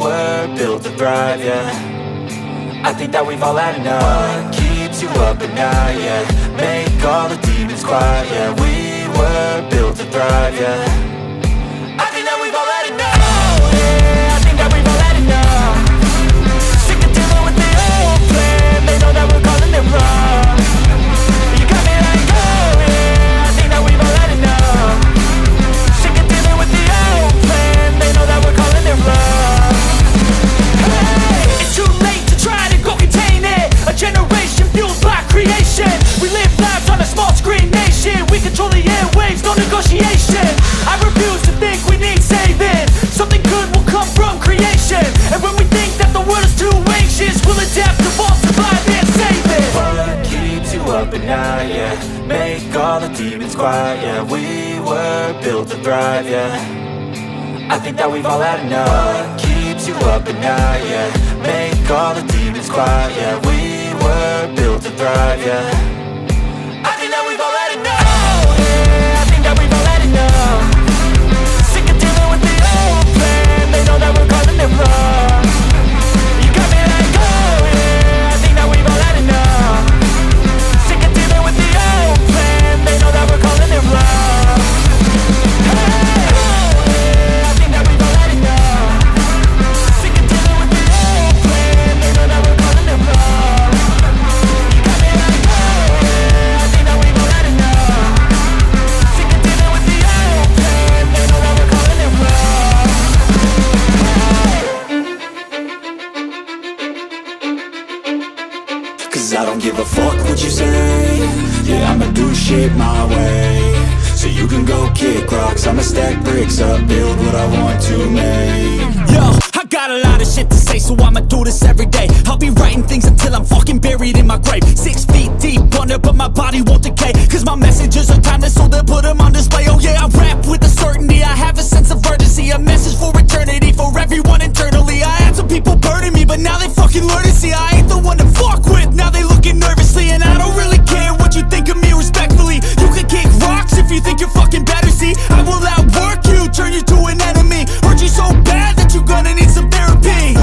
were built to thrive, yeah. I think that we've all had enough. What keeps you up at night, yeah? Make all the demons quiet, yeah. We were built to thrive, yeah. I think that we've all had enough, yeah. I think that we've all had enough. Sick of dealing with the old plan. They know that we're calling it wrong. You got me like, oh yeah. I think that we've all had enough. Sick of dealing with the old plan. They know that we're calling it wrong. Hey, it's too late to try to go contain it. A generation fueled by creation. We live lives on a small screen nation. We control the airwaves, no negotiation. I refuse to think we need saving. Something good will come from creation. And when we think that the world is too anxious, we'll adapt, evolve, survive and save it. What keeps you up at night, yeah? Make all the demons quiet, yeah. We were built to thrive, yeah. I think that we've all had enough. What keeps you up at night, yeah? Make all the demons quiet, yeah. We were built to thrive, yeah. I think that we've all had enough, yeah. I think that we've all had enough. Sick of dealing with the old plan. They know that we're calling it wrong. You got me like, oh yeah. I think that we've all had enough. Sick of dealing with the old plan. They know that we're calling it wrong. I don't give a fuck what you say. Yeah, I'ma do shit my way. So you can go kick rocks, I'ma stack bricks up, build what I want to make. Yo, I got a lot of shit to say, so I'ma do this every day. I'll be writing things until I'm fucking buried in my grave. 6 feet deep under, but my body won't decay. Cause my messages are timeless, so they'll put them on display. Oh yeah, I rap with a certainty, I have a sense of urgency. A message for eternity, for everyone internally. I had some people burning me, but now they fucking learn to see I ain't the one to fuck with, now they looking nervously. And I don't really care what you think of me respectfully. You can kick rocks if you think you're fucking better, see. I will outwork you, turn you to an enemy. Hurt you so bad that you're gonna need some therapy.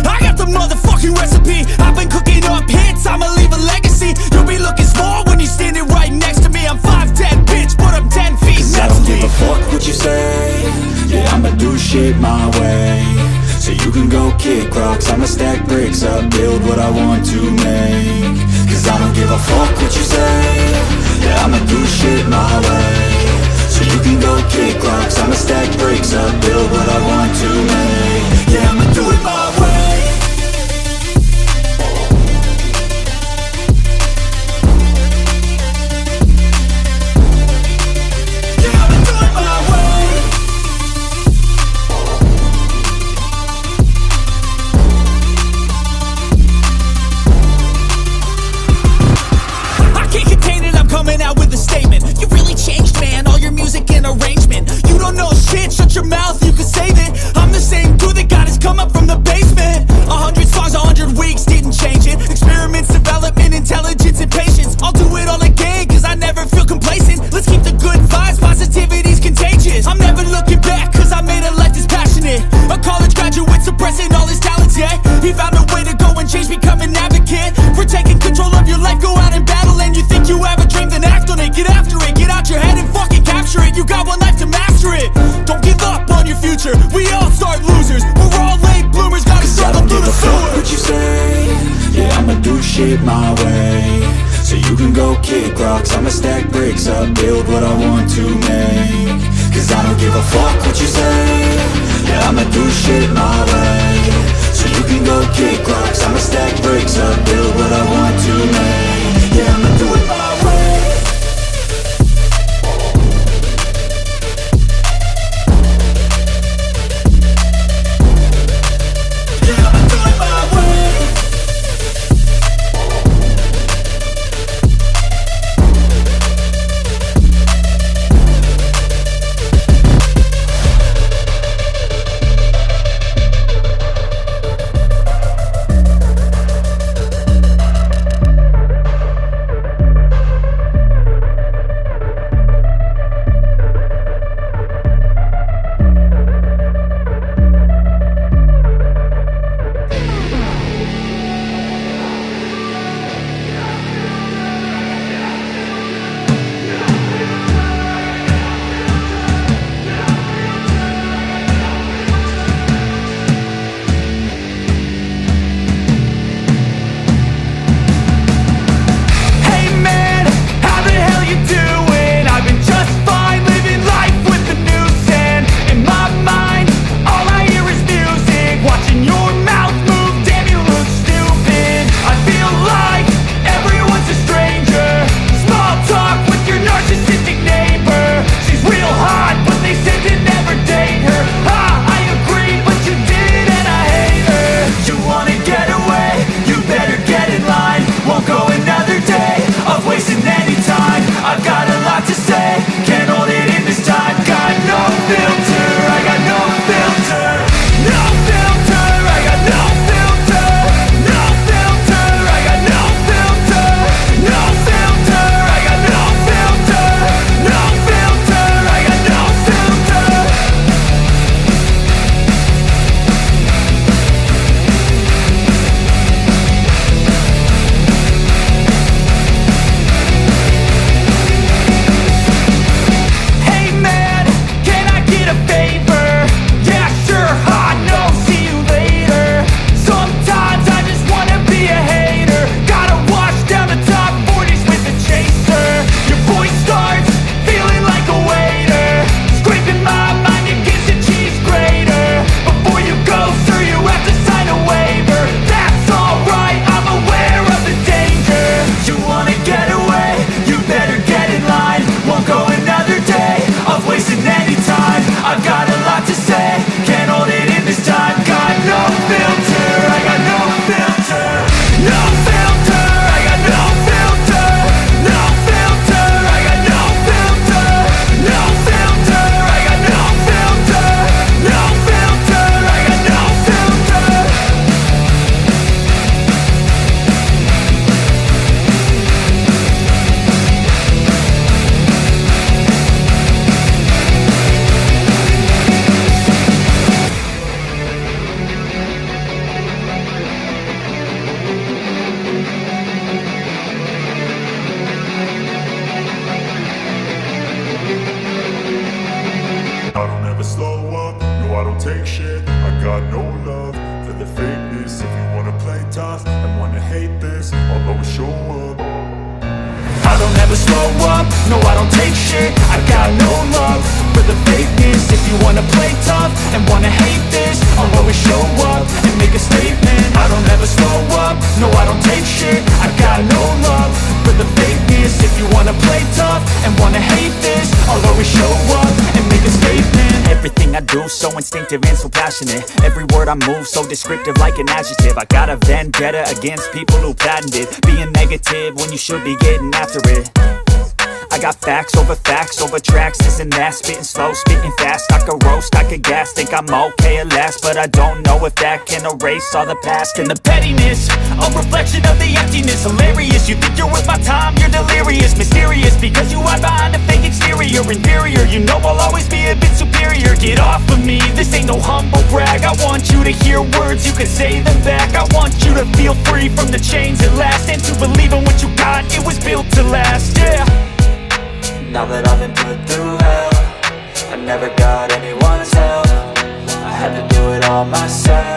I got the motherfucking recipe. I've been cooking up hits, I'ma leave a legacy. You'll be looking small when you're standing right next to me. I'm 5'10", bitch, but I'm 10 feet next to me. Cause I don't give a fuck what you say. Yeah, I'ma do shit my way. So you can go kick rocks, I'ma stack bricks up, build what I want to make. Cause I don't give a fuck what you say. Yeah, I'ma do shit my way. So you can go kick rocks, I'ma stack bricks up, build what I want to make. Yeah, I'ma do it my way. Yeah, I'ma do it my way. I can't contain it, I'm coming out with a statement. You really changed, man, all your music and arrangement. You don't know shit, shut your mouth, you can save it. I'm the same dude that got his come up from the basement. 100 songs, 100 weeks, didn't change it. Experiments, development, intelligence, and patience. I'll do it all again, cause I never feel complacent. Let's keep the good vibes, positivity's contagious. I'm never looking back, cause I made a life that's passionate. A college graduate suppressing all his talents, yeah. He found a way to go and change, become an advocate. For taking control of your life, go out and battle. And you think you have a dream, then act on it. Get after it, get out your head and fucking capture it. You got one life to master it. Don't give up on your future, we all start losers. We're all late bloomers, gotta struggle through the sewer. I don't give a fuck what you say. Yeah, I'ma do shit my way. So you can go kick rocks, I'ma stack bricks up, build what I want to make. Cause I don't give a fuck what you say. Yeah, I'ma do shit my way. So you can go kick rocks, I'ma stack bricks up, build what I want to make. Yeah, I'ma do it my way. Yeah, I'ma do it my way. tough and wanna hate this, I'll always show up. I don't ever slow up, no I don't take shit. I got no love for the fakeness. If you wanna play tough and wanna hate this, I'll always show up and make a statement. I don't ever slow up, no I don't take shit. I got no love for the fakeness. If you wanna play tough and wanna hate this, I'll always show up and make a statement. Everything I do so instinctive and so passionate. Every word I move so descriptive like an adjective. I got a vendetta against people who patented being negative when you should be getting after it. I got facts over tracks, this and that. Spitting slow, spitting fast. I could roast, I could gas. Think I'm okay at last, but I don't know if that can erase all the past. And the pettiness, a reflection of the emptiness. Hilarious, you think you're worth my time, you're delirious. Mysterious, because you hide behind a fake exterior. Inferior, you know I'll always be a bit superior. Get off of me, this ain't no humble brag. I want you to hear words, you can say them back. I want you to feel free from the chains at last, and to believe in what you got, it was built to last, yeah. Now that I've been put through hell, I never got anyone's help. I had to do it all myself.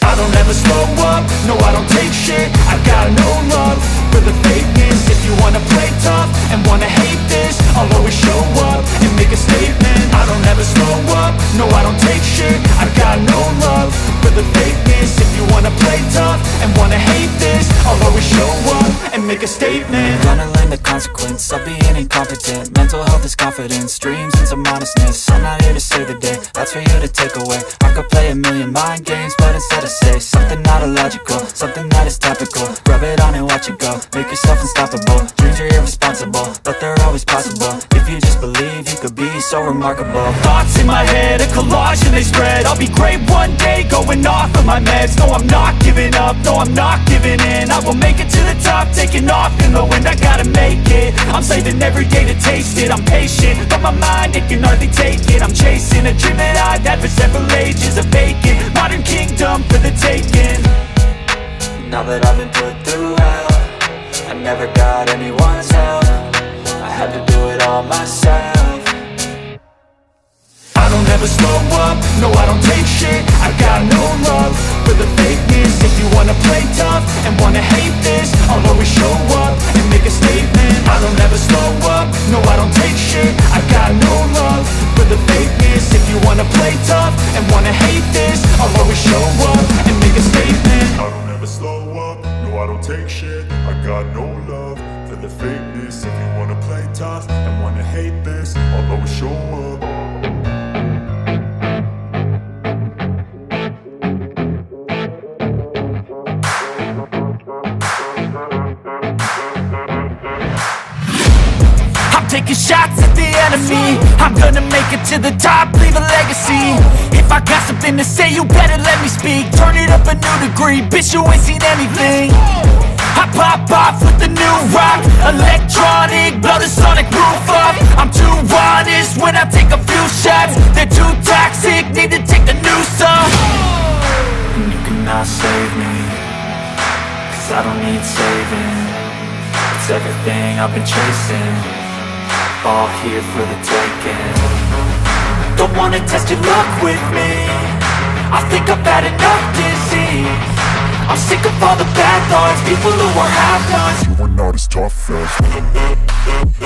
I don't ever slow up, no I don't take shit. I got no love for the fakeness. If you wanna play tough and wanna hate this, I'll always show up and make a statement. I don't ever slow up, no I don't take shit. I got no love for the fakeness. If you wanna play tough and wanna hate this, I'll always show up and make a statement. Gonna learn the consequence of being incompetent. Mental health is confidence, dreams and some honestness. I'm not here to save the day, that's for you to take away. I could play a million mind games, but instead I say something not illogical, something that is topical. Rub it on and watch it go, make yourself unstoppable. Dreams are irresponsible, but they're always possible. If you just believe, you could be so remarkable. Thoughts in my head, a collage and they spread. I'll be great one day, going off of my meds. No, I'm not giving up, no, I'm not giving in. I will make it to the top, taking off in the wind. I gotta make it, I'm saving every day to taste it. I'm patient, but my mind, it can hardly take it. I'm chasing a dream that I've had for several ages. A vacant, modern kingdom for the taking. Now that I've been put through hell, I never got anyone's help. I had to do it all myself. I don't ever slow up, no I don't take shit. I got no love for the fakeness. If you wanna play tough and wanna hate this, I'll always show up and make a statement. I don't ever slow up, no I don't take shit. I got no love for the fakeness. If you wanna play tough and wanna hate this, I'll always show up and make a statement. I don't ever slow up, no I don't take shit. I got no love for the fakeness. If you wanna play tough and wanna hate this, I'll always show up. Taking shots at the enemy, I'm gonna make it to the top, leave a legacy. If I got something to say, you better let me speak. Turn it up a new degree, bitch, you ain't seen anything. I pop off with the new rock, electronic, blow the sonic roof up. I'm too honest when I take a few shots. They're too toxic, need to take the noose off. And you cannot save me, cause I don't need saving. It's everything I've been chasing, all here for the taking. Don't wanna test your luck with me, I think I've had enough disease. I'm sick of all the bad thoughts, people who are half-nots. You are not as tough as